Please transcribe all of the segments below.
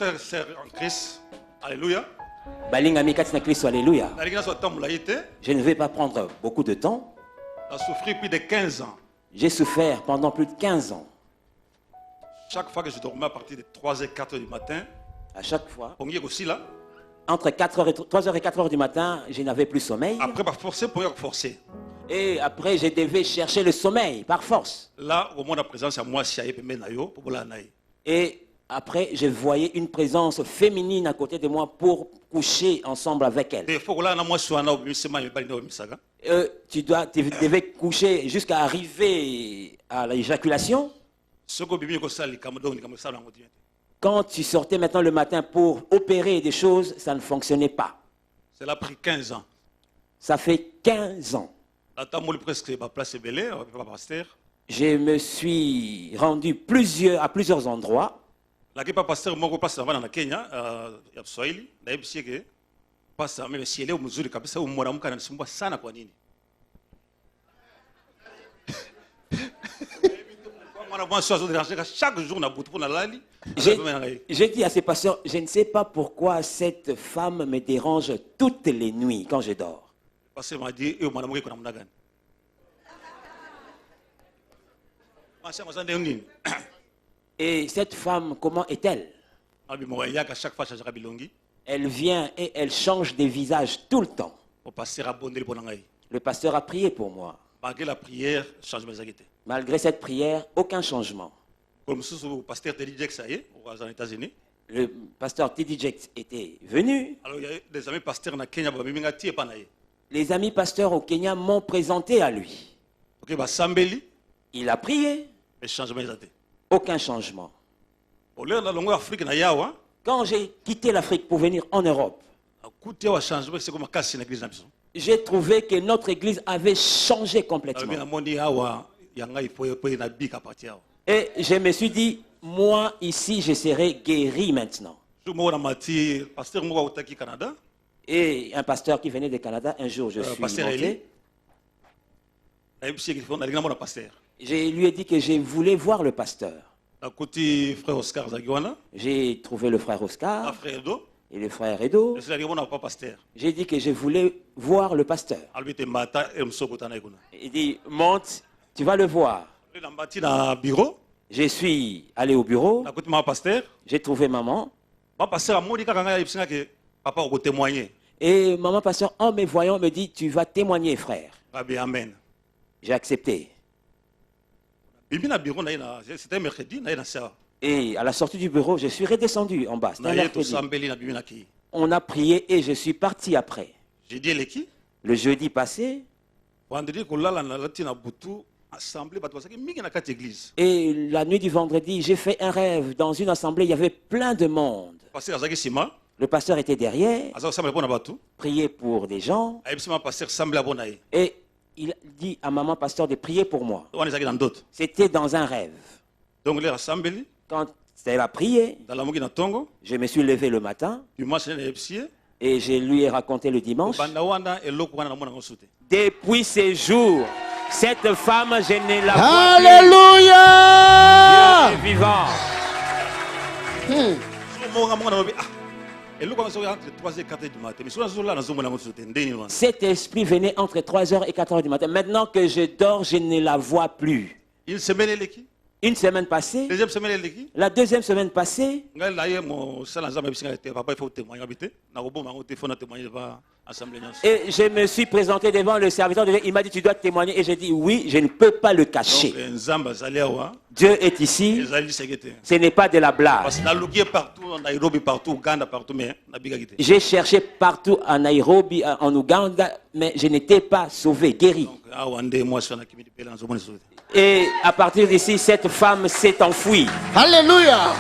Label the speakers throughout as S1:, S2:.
S1: frères et sœurs en Christ, alléluia.
S2: Balingami katina Kristo, alléluia.
S1: Je
S2: ne vais pas prendre beaucoup de temps.
S1: J'ai souffert plus de 15 ans.
S2: J'ai souffert pendant plus de 15 ans.
S1: Chaque fois que je dormais à partir de 3h et 4h du matin,
S2: à chaque fois,
S1: aussi là,
S2: entre 3h et 4h du matin, je n'avais plus sommeil.
S1: Après, par forcer.
S2: Et après, je devais chercher le sommeil par force.
S1: Là, au moins la présence à moi,
S2: et après, je voyais une présence féminine à côté de moi pour coucher ensemble avec elle. Tu devais coucher jusqu'à arriver à l'éjaculation. Quand tu sortais maintenant le matin pour opérer des choses, ça ne fonctionnait pas.
S1: Cela a pris 15 ans.
S2: Ça fait 15 ans. Je me suis rendu à plusieurs endroits. J'ai dit à ces pasteurs, je ne sais pas pourquoi cette femme me dérange toutes les nuits quand je dors.
S1: Le pasteur m'a dit,
S2: et cette femme, comment est-elle? Elle vient et elle change de visage tout le temps. Le pasteur a prié pour moi.
S1: Malgré la prière,
S2: malgré cette prière, aucun changement.
S1: Le pasteur
S2: T.D. Jakes était venu.
S1: Alors, il y a des amis pasteurs au Kenya.
S2: Les amis pasteurs au Kenya m'ont présenté à lui. Il a prié. Aucun changement. Quand j'ai quitté l'Afrique pour venir en Europe, j'ai trouvé que notre église avait changé complètement. Et je me suis dit, moi ici, je serai guéri maintenant. Et un pasteur qui venait du Canada, un jour je suis monté. Je lui ai dit que je voulais voir le pasteur. J'ai trouvé le frère Oscar et le frère Edo. J'ai dit que je voulais voir le pasteur. Il dit, monte, tu vas le voir. Je suis allé au bureau. J'ai trouvé maman. Et maman pasteur, en me voyant, me dit, tu vas témoigner, frère.
S1: Amen.
S2: J'ai accepté.
S1: C'était mercredi.
S2: Et à la sortie du bureau, je suis redescendu en bas. On a prié et je suis parti après. Le jeudi passé. Et la nuit du vendredi, j'ai fait un rêve. Dans une assemblée, il y avait plein de monde. Le pasteur était derrière. Prier pour des gens. Et il dit à maman pasteur de prier pour moi. C'était dans un rêve. Quand elle a prié, je me suis levé le matin et je lui ai raconté le dimanche. Depuis ces jours, cette femme, je ne la vois plus.
S3: Alléluia!
S2: Dieu est vivant. Cet esprit venait entre 3h et 4h du matin. Maintenant que je dors, je ne la vois plus. Une semaine passée, la deuxième semaine passée, et je me suis présenté devant le serviteur de Dieu. Il m'a dit, tu dois témoigner. Et j'ai dit, oui, je ne peux pas le cacher. Dieu est ici. Ce n'est pas de la blague. J'ai cherché partout en Nairobi, en Ouganda, mais je n'étais pas sauvé, guéri. Et à partir d'ici, cette femme s'est enfouie.
S3: Alléluia.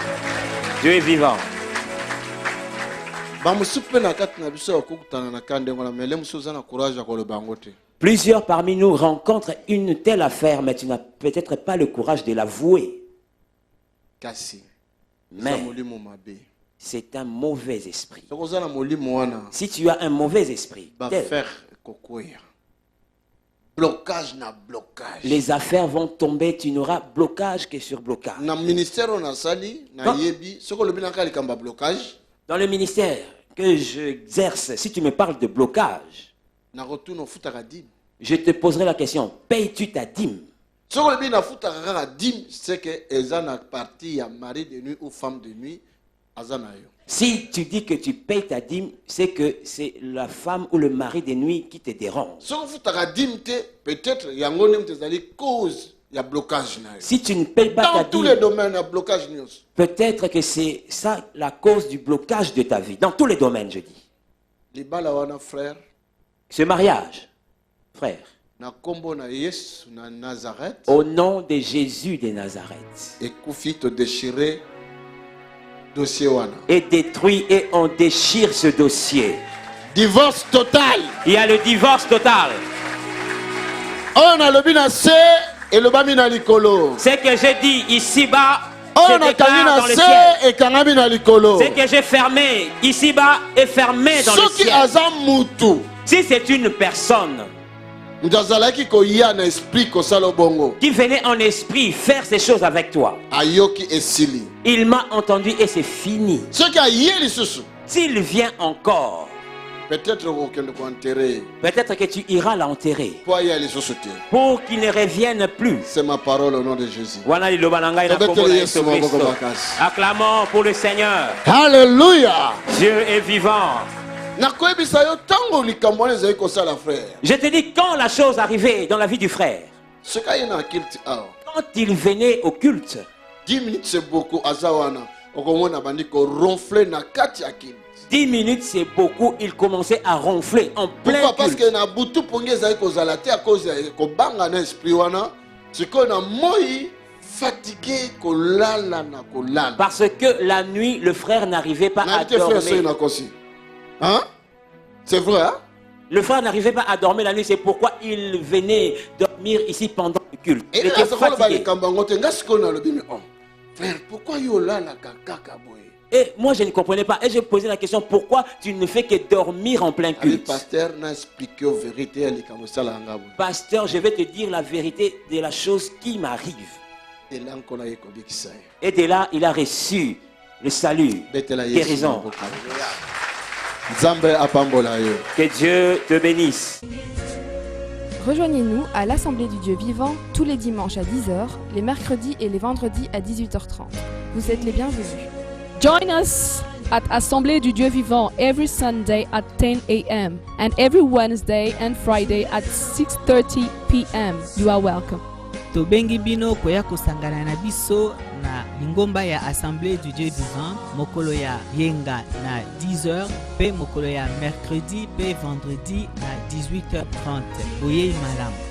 S2: Dieu est vivant. Plusieurs parmi nous rencontrent une telle affaire, mais tu n'as peut-être pas le courage de l'avouer. Mais c'est un mauvais esprit. Si tu as un mauvais esprit,
S3: blocage na blocage.
S2: Les affaires vont tomber, tu n'auras blocage que sur blocage.
S3: Na ministère on a sali na yebi soko le binaka likamba blocage.
S2: Dans le ministère que j'exerce, si tu me parles de blocage,
S3: na retourne futaka dim.
S2: Je te poserai la question, payes-tu ta dîme?
S3: Soko le bina futaka ka dim, c'est que ezana partie ya mari de nuit ou femme de nuit azana yo.
S2: Si tu dis que tu payes ta dîme, c'est que c'est la femme ou le mari de nuit qui te dérange.
S3: Peut-être il y a une cause, il y a blocage.
S2: Si tu ne payes pas ta dîme,
S3: dans tous les domaines, il y a blocage.
S2: Peut-être que c'est ça la cause du blocage de ta vie. Dans tous les domaines, je dis. Ce mariage, frère, au nom de Jésus de Nazareth, est détruit et on déchire ce dossier.
S3: Divorce total.
S2: Il y a le divorce total.
S3: On a le binacé et le bamina likolo.
S2: Ce que j'ai dit ici-bas,
S3: on a dans le ciel. Et kangamina likolo.
S2: Ce que j'ai fermé ici-bas est fermé dans le ciel. Si c'est une personne qui venait en esprit faire ces choses avec toi, il m'a entendu et c'est fini. S'il vient encore, peut-être que tu iras l'enterrer pour qu'il ne revienne plus.
S3: C'est ma parole au nom de Jésus.
S2: Acclamons pour le Seigneur.
S3: Alléluia.
S2: Dieu est vivant. Je te dis, quand la chose arrivait dans la vie du frère, quand il venait au culte,
S3: 10 minutes c'est beaucoup.
S2: 10 minutes c'est beaucoup, il commençait à ronfler en plein culte.
S3: Parce que
S2: parce que la nuit, le frère n'arrivait pas à dormir.
S3: Hein? C'est vrai, hein?
S2: Le frère n'arrivait pas à dormir la nuit, c'est pourquoi il venait dormir ici pendant le culte. Il était fatigué.
S3: Frère, pourquoi là la
S2: et moi je ne comprenais pas. Et je posais la question, pourquoi tu ne fais que dormir en plein culte?
S3: Pasteur,
S2: je vais te dire la vérité de la chose qui m'arrive. Et de là, il a reçu le salut, guérison. Que Dieu te bénisse.
S4: Rejoignez-nous à l'Assemblée du Dieu vivant tous les dimanches à 10h, les mercredis et les vendredis à 18h30. Vous êtes les bienvenus.
S5: Join us at Assemblée du Dieu vivant every Sunday at 10 a.m. and every Wednesday and Friday at 6:30 p.m. You are welcome.
S6: Tobengi bino koya kosangana na biso na lingomba ya Assemblée du Dieu vivant mokolo ya yenga na 10h pe mokolo ya mercredi pe vendredi na 18h30. Boye malamu.